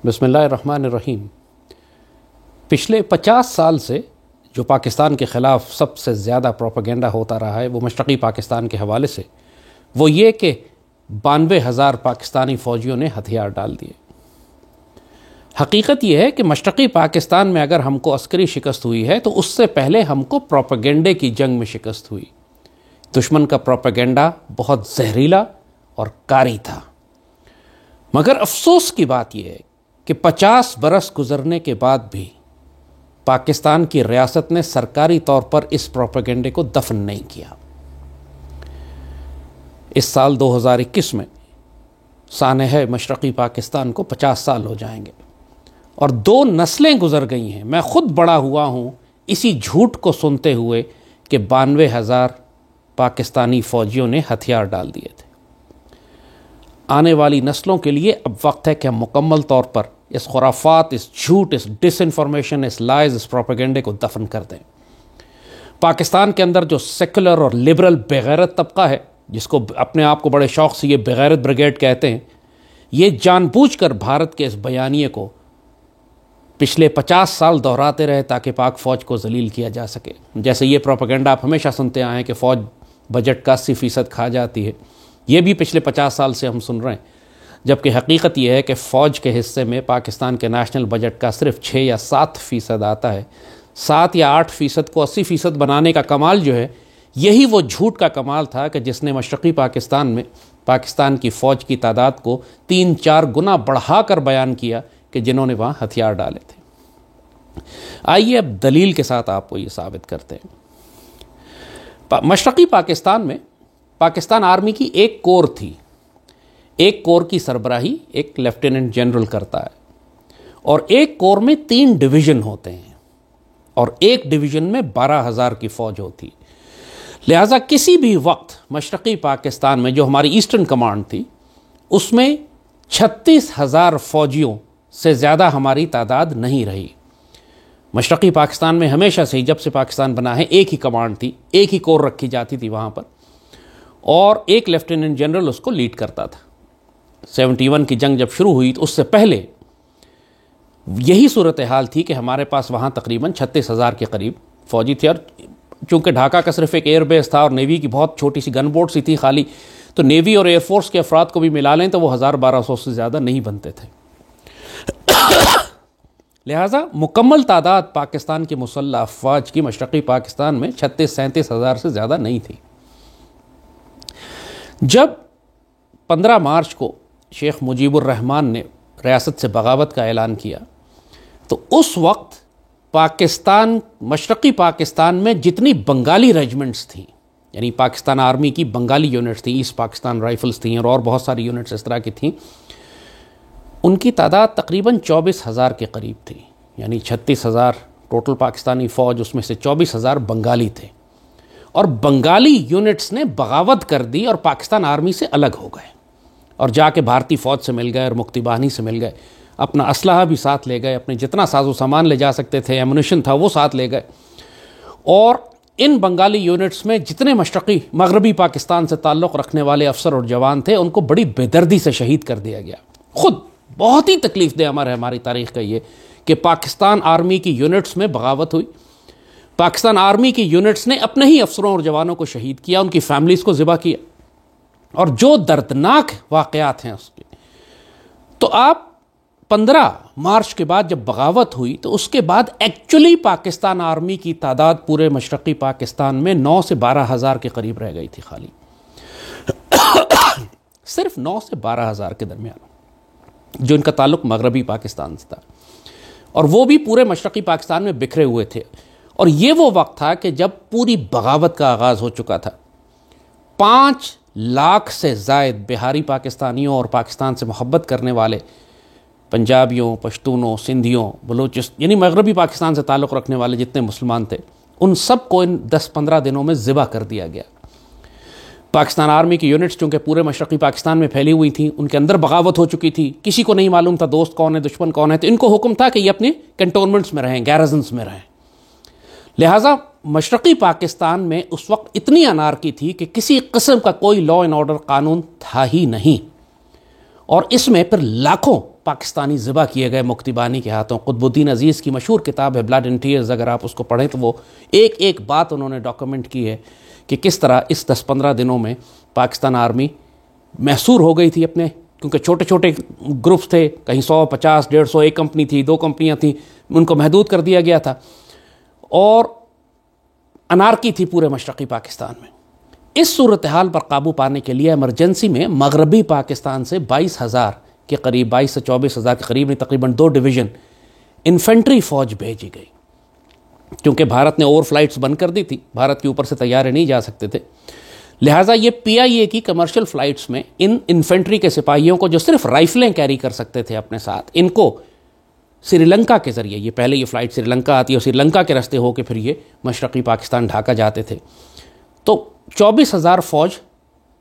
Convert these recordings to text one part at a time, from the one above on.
بسم اللہ الرحمن الرحیم۔ پچھلے 50 سال سے جو پاکستان کے خلاف سب سے زیادہ پروپیگنڈا ہوتا رہا ہے وہ مشرقی پاکستان کے حوالے سے وہ یہ کہ 92,000 پاکستانی فوجیوں نے ہتھیار ڈال دیے۔ حقیقت یہ ہے کہ مشرقی پاکستان میں اگر ہم کو عسکری شکست ہوئی ہے تو اس سے پہلے ہم کو پروپیگنڈے کی جنگ میں شکست ہوئی۔ دشمن کا پروپیگنڈا بہت زہریلا اور کاری تھا، مگر افسوس کی بات یہ ہے کہ 50 برس گزرنے کے بعد بھی پاکستان کی ریاست نے سرکاری طور پر اس پروپیگنڈے کو دفن نہیں کیا۔ اس سال 2021 میں سانحہ مشرقی پاکستان کو 50 سال ہو جائیں گے اور 2 نسلیں گزر گئی ہیں۔ میں خود بڑا ہوا ہوں اسی جھوٹ کو سنتے ہوئے کہ 92,000 پاکستانی فوجیوں نے ہتھیار ڈال دیے تھے۔ آنے والی نسلوں کے لیے اب وقت ہے کہ ہم مکمل طور پر اس خرافات، اس جھوٹ، اس ڈس انفارمیشن، اس لائز، اس پروپیگنڈے کو دفن کر دیں۔ پاکستان کے اندر جو سیکولر اور لبرل بغیرت طبقہ ہے، جس کو اپنے آپ کو بڑے شوق سے یہ بغیرت بریگیڈ کہتے ہیں، یہ جان بوجھ کر بھارت کے اس بیانیے کو پچھلے 50 سال دہراتے رہے تاکہ پاک فوج کو ذلیل کیا جا سکے۔ جیسے یہ پروپیگنڈا آپ ہمیشہ سنتے آئے ہیں کہ فوج بجٹ کا 80% کھا جاتی ہے، یہ بھی پچھلے 50 سال سے ہم سن رہے ہیں، جبکہ حقیقت یہ ہے کہ فوج کے حصے میں پاکستان کے نیشنل بجٹ کا صرف 6 یا 7% آتا ہے۔ 7 یا 8% کو 80% بنانے کا کمال جو ہے، یہی وہ جھوٹ کا کمال تھا کہ جس نے مشرقی پاکستان میں پاکستان کی فوج کی تعداد کو 3-4 گنا بڑھا کر بیان کیا کہ جنہوں نے وہاں ہتھیار ڈالے تھے۔ آئیے اب دلیل کے ساتھ آپ کو یہ ثابت کرتے ہیں۔ مشرقی پاکستان میں پاکستان آرمی کی ایک کور تھی۔ ایک کور کی سربراہی ایک لیفٹیننٹ جنرل کرتا ہے، اور ایک کور میں 3 ڈویژن ہوتے ہیں، اور ایک ڈویژن میں 12,000 کی فوج ہوتی۔ لہٰذا کسی بھی وقت مشرقی پاکستان میں جو ہماری ایسٹرن کمانڈ تھی، اس میں 36,000 فوجیوں سے زیادہ ہماری تعداد نہیں رہی۔ مشرقی پاکستان میں ہمیشہ سے ہی جب سے پاکستان بنا ہے ایک ہی کمانڈ تھی، ایک ہی کور رکھی جاتی تھی وہاں پر، اور ایک لیفٹیننٹ جنرل اس کو لیڈ کرتا تھا۔ 71 کی جنگ جب شروع ہوئی تو اس سے پہلے یہی صورتحال تھی کہ ہمارے پاس وہاں تقریباً 36,000 کے قریب فوجی تھے، اور چونکہ ڈھاکہ کا صرف ایک ایئر بیس تھا اور نیوی کی بہت چھوٹی سی گن بورڈ سی تھی خالی، تو نیوی اور ایئر فورس کے افراد کو بھی ملا لیں تو وہ 1,000-1,200 سے زیادہ نہیں بنتے تھے۔ لہٰذا مکمل تعداد پاکستان کی مسلح افواج کی مشرقی پاکستان میں 36-37 ہزار سے زیادہ نہیں تھی۔ جب 15 مارچ کو شیخ مجیب الرحمان نے ریاست سے بغاوت کا اعلان کیا تو اس وقت پاکستان، مشرقی پاکستان میں جتنی بنگالی ریجمنٹس تھیں، یعنی پاکستان آرمی کی بنگالی یونٹس تھیں، ایسٹ پاکستان رائفلز تھیں اور بہت ساری یونٹس اس طرح کی تھیں، ان کی تعداد تقریباً 24,000 کے قریب تھی، یعنی 36,000 ٹوٹل پاکستانی فوج، اس میں سے 24,000 بنگالی تھے، اور بنگالی یونٹس نے بغاوت کر دی اور پاکستان آرمی سے الگ ہو گئے اور جا کے بھارتی فوج سے مل گئے اور مکتی باہنی سے مل گئے، اپنا اسلحہ بھی ساتھ لے گئے، اپنے جتنا ساز و سامان لے جا سکتے تھے، ایمونیشن تھا وہ ساتھ لے گئے، اور ان بنگالی یونٹس میں جتنے مشرقی مغربی پاکستان سے تعلق رکھنے والے افسر اور جوان تھے ان کو بڑی بے دردی سے شہید کر دیا گیا۔ خود بہت ہی تکلیف دہ عمل ہے ہماری تاریخ کا یہ کہ پاکستان آرمی کی یونٹس میں بغاوت ہوئی، پاکستان آرمی کی یونٹس نے اپنے ہی افسروں اور جوانوں کو شہید کیا، ان کی فیملیز کو ذبح کیا، اور جو دردناک واقعات ہیں اس کے۔ تو آپ 15 مارچ کے بعد جب بغاوت ہوئی تو اس کے بعد ایکچولی پاکستان آرمی کی تعداد پورے مشرقی پاکستان میں 9 سے 12,000 کے قریب رہ گئی تھی خالی، صرف 9 سے 12,000 کے درمیان، جو ان کا تعلق مغربی پاکستان سے تھا، اور وہ بھی پورے مشرقی پاکستان میں بکھرے ہوئے تھے۔ اور یہ وہ وقت تھا کہ جب پوری بغاوت کا آغاز ہو چکا تھا۔ 5 لاکھ سے زائد بہاری پاکستانیوں اور پاکستان سے محبت کرنے والے پنجابیوں، پشتونوں، سندھیوں، بلوچستان، یعنی مغربی پاکستان سے تعلق رکھنے والے جتنے مسلمان تھے، ان سب کو ان 10-15 دنوں میں ذبح کر دیا گیا۔ پاکستان آرمی کی یونٹس چونکہ پورے مشرقی پاکستان میں پھیلی ہوئی تھیں، ان کے اندر بغاوت ہو چکی تھی، کسی کو نہیں معلوم تھا دوست کون ہے دشمن کون ہے، تو ان کو حکم تھا کہ یہ اپنے کنٹونمنٹس میں رہیں، گیرزنس میں رہیں۔ لہٰذا مشرقی پاکستان میں اس وقت اتنی انارکی تھی کہ کسی قسم کا کوئی لا اینڈ آرڈر قانون تھا ہی نہیں، اور اس میں پھر لاکھوں پاکستانی ذبح کیے گئے مکتی بانی کے ہاتھوں. قطب الدین عزیز کی مشہور کتاب ہے بلڈ اینڈ ٹیئرز، اگر آپ اس کو پڑھیں تو وہ ایک ایک بات انہوں نے ڈاکومنٹ کی ہے کہ کس طرح اس 10-15 دنوں میں پاکستان آرمی محصور ہو گئی تھی اپنے، کیونکہ چھوٹے چھوٹے گروپس تھے، کہیں 100 50 150 ایک کمپنی تھی، 2 کمپنیاں تھیں، ان کو محدود کر دیا گیا تھا اور انارکی تھی پورے مشرقی پاکستان میں. اس صورتحال پر قابو پانے کے لیے ایمرجنسی میں مغربی پاکستان سے 22,000 کے قریب، 22 سے 24,000 کے قریب، تقریباً 2 ڈویژن انفینٹری فوج بھیجی گئی، کیونکہ بھارت نے اوور فلائٹس بند کر دی تھی، بھارت کے اوپر سے طیارے نہیں جا سکتے تھے. لہٰذا یہ پی آئی اے کی کمرشل فلائٹس میں ان انفینٹری کے سپاہیوں کو جو صرف رائفلیں کیری کر سکتے تھے اپنے ساتھ، ان کو سری لنکا کے ذریعے، یہ پہلے یہ فلائٹ سری لنکا آتی ہے اور سری لنکا کے راستے ہو کے پھر یہ مشرقی پاکستان ڈھاکہ جاتے تھے، تو 24,000 فوج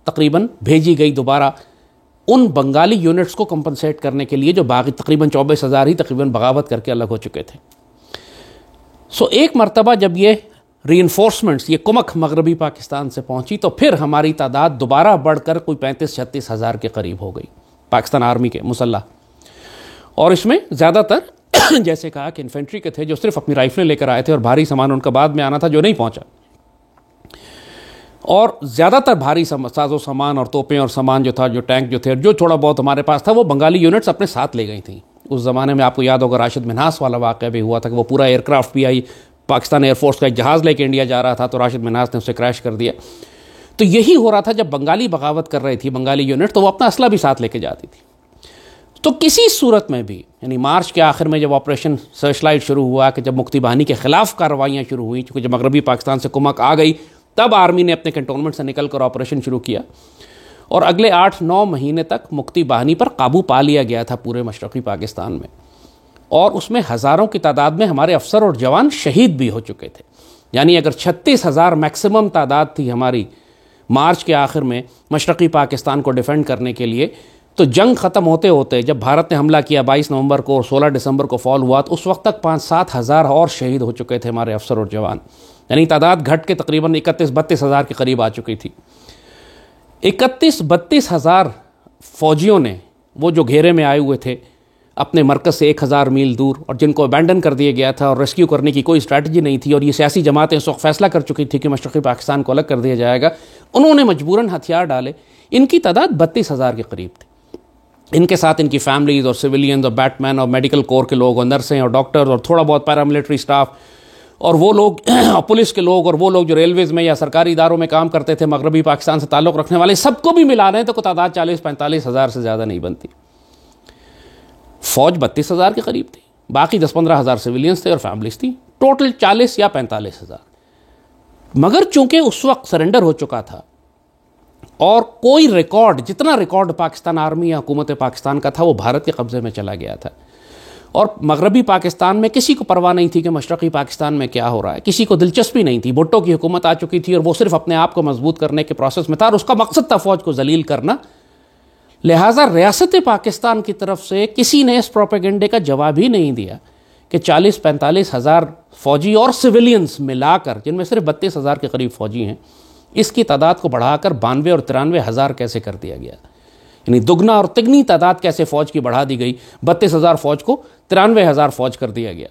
تقریباً بھیجی گئی دوبارہ ان بنگالی یونٹس کو کمپنسیٹ کرنے کے لیے جو باقی تقریباً 24,000 ہی تقریباً بغاوت کر کے الگ ہو چکے تھے. ایک مرتبہ جب یہ ری انفورسمنٹس، یہ کمک مغربی پاکستان سے پہنچی تو پھر ہماری تعداد دوبارہ بڑھ کر کوئی 35-36 ہزار کے قریب ہو گئی پاکستان آرمی کے مسلح. اور اس میں زیادہ تر جیسے کہا کہ انفینٹری کے تھے جو صرف اپنی رائفلیں لے کر آئے تھے، اور بھاری سامان ان کا بعد میں آنا تھا جو نہیں پہنچا. اور زیادہ تر بھاری ساز و سامان اور توپیں اور سامان جو تھا، جو ٹینک جو تھے، جو تھوڑا بہت ہمارے پاس تھا، وہ بنگالی یونٹس اپنے ساتھ لے گئی تھیں. اس زمانے میں آپ کو یاد ہوگا راشد منہاس والا واقعہ بھی ہوا تھا کہ وہ پورا ایئر کرافٹ بھی آئی، پاکستان ایئر فورس کا ایک جہاز لے کے انڈیا جا رہا تھا تو راشد منہاس نے اسے کریش کر دیا. تو یہی ہو رہا تھا جب بنگالی بغاوت کر رہی تھی بنگالی یونٹ، تو وہ اپنا اسلحہ بھی ساتھ لے کے جاتی تھی. تو کسی صورت میں بھی، یعنی مارچ کے آخر میں جب آپریشن سرچ لائٹ شروع ہوا، کہ جب مکتی بانی کے خلاف کارروائیاں شروع ہوئیں، چونکہ جب مغربی پاکستان سے کمک آ گئی تب آرمی نے اپنے کنٹونمنٹ سے نکل کر آپریشن شروع کیا، اور اگلے 8-9 مہینے تک مکتی بانی پر قابو پا لیا گیا تھا پورے مشرقی پاکستان میں. اور اس میں ہزاروں کی تعداد میں ہمارے افسر اور جوان شہید بھی ہو چکے تھے. یعنی اگر 36,000 میکسیمم تعداد تھی ہماری مارچ کے آخر میں مشرقی پاکستان کو ڈیفینڈ کرنے کے لیے، تو جنگ ختم ہوتے ہوتے جب بھارت نے حملہ کیا 22 نومبر کو اور 16 دسمبر کو فال ہوا، تو اس وقت تک 5-7 ہزار اور شہید ہو چکے تھے ہمارے افسر اور جوان. یعنی تعداد گھٹ کے تقریباً 31-32 ہزار کے قریب آ چکی تھی. 31-32 ہزار فوجیوں نے، وہ جو گھیرے میں آئے ہوئے تھے اپنے مرکز سے 1,000 میل دور، اور جن کو ابینڈن کر دیا گیا تھا اور ریسکیو کرنے کی کوئی اسٹریٹجی نہیں تھی، اور یہ سیاسی جماعتیں اس وقت فیصلہ کر چکی تھی کہ مشرقی پاکستان کو الگ کر دیا جائے گا، انہوں نے مجبوراً ہتھیار ڈالے. ان کی تعداد 32,000 کے قریب تھی. ان کے ساتھ ان کی فیملیز اور سویلینز اور بیٹ مین اور میڈیکل کور کے لوگ اور نرسیں اور ڈاکٹرز اور تھوڑا بہت پیراملٹری سٹاف اور وہ لوگ پولیس کے لوگ اور وہ لوگ جو ریلویز میں یا سرکاری اداروں میں کام کرتے تھے مغربی پاکستان سے تعلق رکھنے والے، سب کو بھی ملا رہے ہیں تو تعداد 40-45 ہزار سے زیادہ نہیں بنتی. فوج 32,000 کے قریب تھی، باقی 10-15 ہزار سویلینز تھے اور فیملیز تھی، ٹوٹل 40 یا 45 ہزار. مگر چونکہ اس وقت سرنڈر ہو چکا تھا اور کوئی ریکارڈ، جتنا ریکارڈ پاکستان آرمی یا حکومت پاکستان کا تھا وہ بھارت کے قبضے میں چلا گیا تھا، اور مغربی پاکستان میں کسی کو پرواہ نہیں تھی کہ مشرقی پاکستان میں کیا ہو رہا ہے، کسی کو دلچسپی نہیں تھی. بھٹو کی حکومت آ چکی تھی اور وہ صرف اپنے آپ کو مضبوط کرنے کے پروسیس میں تھا، اور اس کا مقصد تھا فوج کو ذلیل کرنا. لہٰذا ریاست پاکستان کی طرف سے کسی نے اس پروپیگنڈے کا جواب ہی نہیں دیا کہ 40-45 ہزار فوجی اور سویلینز ملا کر، جن میں صرف 32 ہزار کے قریب فوجی ہیں، اس کی تعداد کو بڑھا کر 92 اور 93 ہزار کیسے کر دیا گیا. یعنی دگنا اور تگنی تعداد کیسے فوج کی بڑھا دی گئی، 32 ہزار فوج کو 93 ہزار فوج کر دیا گیا.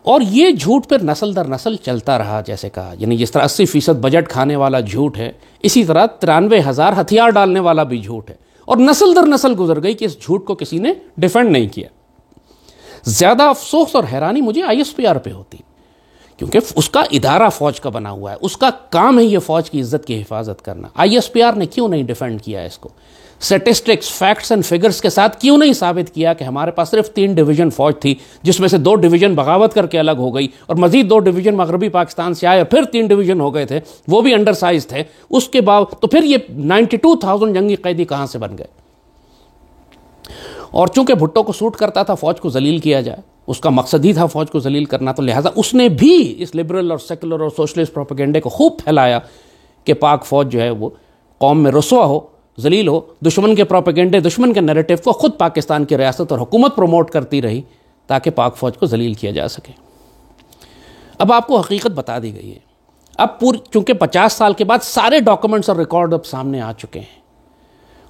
اور یہ جھوٹ پھر نسل در نسل چلتا رہا. جیسے کہا، یعنی جس طرح 80% بجٹ کھانے والا جھوٹ ہے، اسی طرح 93 ہزار ہتھیار ڈالنے والا بھی جھوٹ ہے، اور نسل در نسل گزر گئی کہ اس جھوٹ کو کسی نے ڈیفینڈ نہیں کیا. زیادہ افسوس اور حیرانی مجھے ISPR پہ ہوتی، کیونکہ اس کا ادارہ فوج کا بنا ہوا ہے، اس کا کام ہے یہ فوج کی عزت کی حفاظت کرنا. ISPR نے کیوں نہیں ڈیفینڈ کیا اس کو؟ سٹیسٹکس، فیکٹس اینڈ فگرز کے ساتھ کیوں نہیں ثابت کیا کہ ہمارے پاس صرف 3 ڈویژن فوج تھی، جس میں سے 2 ڈویژن بغاوت کر کے الگ ہو گئی، اور مزید 2 ڈویژن مغربی پاکستان سے آئے، اور پھر 3 ڈویژن ہو گئے تھے، وہ بھی انڈر سائز تھے. اس کے بعد تو پھر یہ 92,000 جنگی قیدی کہاں سے بن گئے؟ اور چونکہ بھٹو کو سوٹ کرتا تھا فوج کو ذلیل کیا جائے، اس کا مقصد ہی تھا فوج کو ذلیل کرنا، تو لہٰذا اس نے بھی اس لبرل اور سیکولر اور سوشلسٹ پروپیگنڈے کو خوب پھیلایا کہ پاک فوج جو ہے وہ قوم میں رسوا ہو، ذلیل ہو. دشمن کے پروپیگنڈے، دشمن کے نیریٹو کو خود پاکستان کی ریاست اور حکومت پروموٹ کرتی رہی تاکہ پاک فوج کو ذلیل کیا جا سکے. اب آپ کو حقیقت بتا دی گئی ہے. اب چونکہ 50 سال کے بعد سارے ڈاکومنٹس اور ریکارڈ اب سامنے آ چکے ہیں،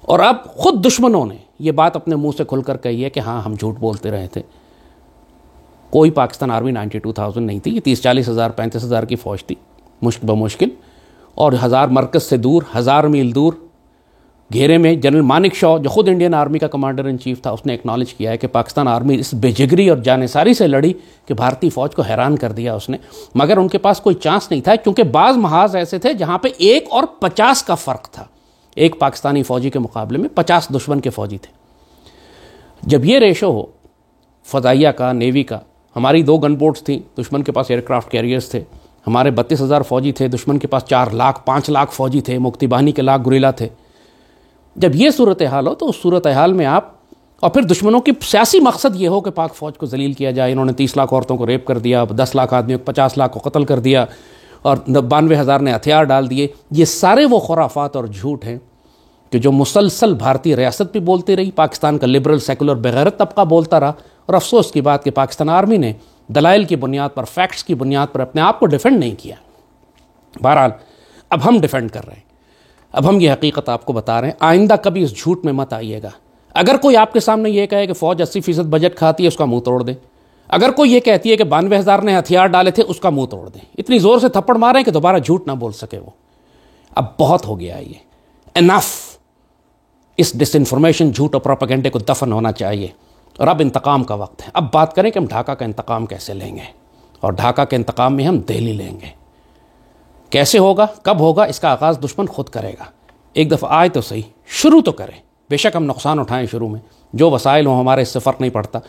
اور اب خود دشمنوں نے، یہ بات اپنے منہ سے کھل کر کہی ہے کہ ہاں ہم جھوٹ بولتے رہے تھے. کوئی پاکستان آرمی 92,000 نہیں تھی, یہ 30-40,000 35,000 کی فوج تھی مشکل بمشکل, اور 1000 مرکز سے دور, 1000 میل دور گھیرے میں. جنرل مانک شاہ جو خود انڈین آرمی کا کمانڈر ان چیف تھا, اس نے اکنالج کیا ہے کہ پاکستان آرمی اس بے جگری اور جانثاری سے لڑی کہ بھارتی فوج کو حیران کر دیا اس نے, مگر ان کے پاس کوئی چانس نہیں تھا, کیونکہ بعض محاذ ایسے تھے جہاں پہ 1 اور 50 کا فرق تھا. ایک پاکستانی فوجی کے مقابلے میں 50 دشمن کے فوجی تھے. جب یہ ریشو ہو فضائیہ کا, نیوی کا, ہماری 2 گن بوٹس تھیں, دشمن کے پاس ایئر کرافٹ کیریئرز تھے, ہمارے 32,000 فوجی تھے, دشمن کے پاس 4 لاکھ 5 لاکھ فوجی تھے, مکتی باہنی کے لاکھ گوریلا تھے. جب یہ صورتحال ہو تو اس صورتحال میں آپ, اور پھر دشمنوں کی سیاسی مقصد یہ ہو کہ پاک فوج کو ذلیل کیا جائے, انہوں نے 30 لاکھ عورتوں کو ریپ کر دیا, 10 لاکھ آدمیوں کو 50 لاکھ کو قتل کر دیا, اور 92,000 نے ہتھیار ڈال دیے. یہ سارے وہ خرافات اور جھوٹ ہیں کہ جو مسلسل بھارتی ریاست بھی بولتی رہی, پاکستان کا لبرل سیکولر بغیرت طبقہ بولتا رہا, اور افسوس کی بات کہ پاکستان آرمی نے دلائل کی بنیاد پر, فیکٹس کی بنیاد پر اپنے آپ کو ڈیفینڈ نہیں کیا. بہرحال اب ہم ڈیفینڈ کر رہے ہیں, اب ہم یہ حقیقت آپ کو بتا رہے ہیں, آئندہ کبھی اس جھوٹ میں مت آئیے گا. اگر کوئی آپ کے سامنے یہ کہے کہ فوج 80% بجٹ کھاتی ہے, اس کا منہ توڑ دیں. اگر کوئی یہ کہتی ہے کہ 92,000 نے ہتھیار ڈالے تھے, اس کا منہ توڑ دیں. اتنی زور سے تھپڑ ماریں کہ دوبارہ جھوٹ نہ بول سکے وہ. اب بہت ہو گیا ہے یہ, انف. اس ڈس انفارمیشن, جھوٹ اور پروپیگنڈے کو دفن ہونا چاہیے, اور اب انتقام کا وقت ہے. اب بات کریں کہ ہم ڈھاکہ کا انتقام کیسے لیں گے, اور ڈھاکہ کے انتقام میں ہم دہلی لیں گے. کیسے ہوگا, کب ہوگا, اس کا آغاز دشمن خود کرے گا. ایک دفعہ آئے تو صحیح, شروع تو کریں. بے شک ہم نقصان اٹھائیں شروع میں, جو وسائل ہوں ہمارے, اس سے فرق نہیں پڑتا,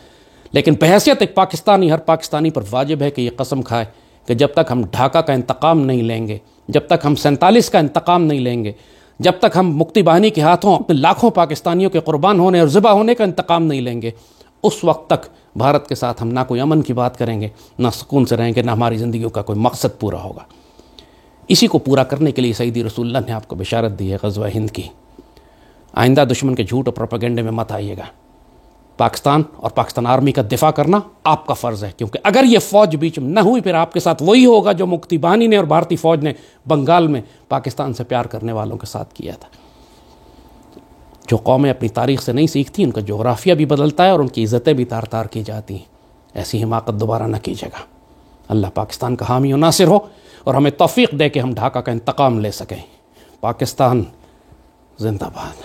لیکن بحیثیت ایک پاکستانی, ہر پاکستانی پر واجب ہے کہ یہ قسم کھائے کہ جب تک ہم ڈھاکہ کا انتقام نہیں لیں گے, جب تک ہم 47 کا انتقام نہیں لیں گے, جب تک ہم مکتی باہنی کے ہاتھوں اپنے لاکھوں پاکستانیوں کے قربان ہونے اور ذبح ہونے کا انتقام نہیں لیں گے, اس وقت تک بھارت کے ساتھ ہم نہ کوئی امن کی بات کریں گے, نہ سکون سے رہیں گے, نہ ہماری زندگیوں کا کوئی مقصد پورا ہوگا. اسی کو پورا کرنے کے لیے سیدی رسول اللہ نے آپ کو بشارت دی ہے غزوہ ہند کی. آئندہ دشمن کے جھوٹ اور پروپیگنڈے میں مت آئیے گا. پاکستان اور پاکستان آرمی کا دفاع کرنا آپ کا فرض ہے, کیونکہ اگر یہ فوج بیچ میں نہ ہوئی, پھر آپ کے ساتھ وہی ہوگا جو مکتی باہنی نے اور بھارتی فوج نے بنگال میں پاکستان سے پیار کرنے والوں کے ساتھ کیا تھا. جو قومیں اپنی تاریخ سے نہیں سیکھتی, ان کا جغرافیہ بھی بدلتا ہے اور ان کی عزتیں بھی تار تار کی جاتی ہیں. ایسی حماقت دوبارہ نہ کیجیے گا. اللہ پاکستان کا حامی و ناصر ہو, اور ہمیں توفیق دے کہ ہم ڈھاکہ کا انتقام لے سکیں. پاکستان زندہ باد.